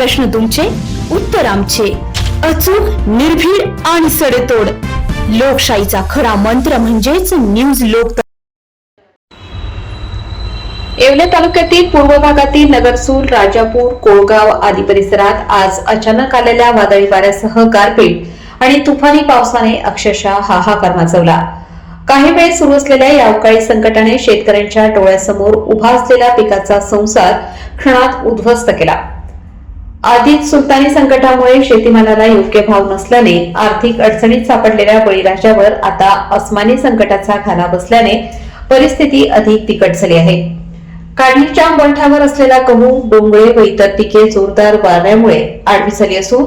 प्रश्न तुमचे, उत्तर आमचे. अचूक, निर्भीड आणि सडेतोड. लोकशाहीचा खरा मंत्र म्हणजेच न्यूज लोक. येवले तालुक्यातील पूर्व भागातील नगरसूल, राजापूर, कोळगाव आदी परिसरात आज अचानक आलेल्या वादळी वाऱ्यासह गारपीट आणि तुफानी पावसाने अक्षरशः हाहाकार माजवला. काही वेळ सुरू असलेल्या या अवकाळी संकटाने शेतकऱ्यांच्या डोळ्यासमोर उभा असलेला पिकाचा संसार क्षणात उद्ध्वस्त केला. आधीच सुलतानी संकटामुळे शेतीमालाला योग्य भाव नसल्याने आर्थिक अडचणीत सापडलेल्या बळीराजावर आता अस्मानी संकटाचा घाला बसल्याने परिस्थिती अधिक तिखट झाली आहे. काढणीच्या बंठावर असलेला गहू, डोंगळे व इतर पिके जोरदार वाऱ्यामुळे आडवी झाली असून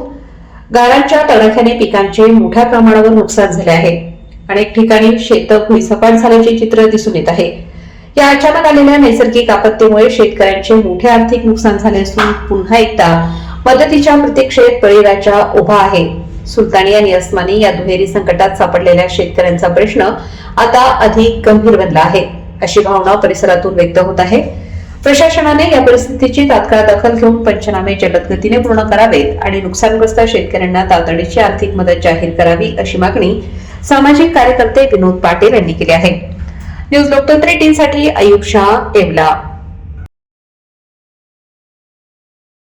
गारांच्या तडाख्याने पिकांचे मोठ्या प्रमाणावर नुकसान झाले आहे. अनेक ठिकाणी शेतं भुईसपाट झाल्याचे चित्र दिसून येत आहे. या अचानक आलेल्या नैसर्गिक आपत्तीमुळे शेतकऱ्यांचे मोठे आर्थिक नुकसान झाले असून पुन्हा एकदा मदतीच्या प्रतीक्षेत बळीराजा उभा आहे. सुलतानी आणि अस्मानी या दुहेरी संकटात सापडलेल्या शेतकऱ्यांचा प्रश्न आता अधिक गंभीर बनला आहे, अशी भावना परिसरातून व्यक्त होत आहे. प्रशासनाने या परिस्थितीची तात्काळ दखल घेऊन पंचनामे जलद गतीने पूर्ण करावेत आणि नुकसानग्रस्त शेतकऱ्यांना तातडीची आर्थिक मदत जाहीर करावी, अशी मागणी सामाजिक कार्यकर्ते विनोद पाटील यांनी केली आहे. न्यूज लोकतंत्र 18 साठी अयुब शाह, येवला.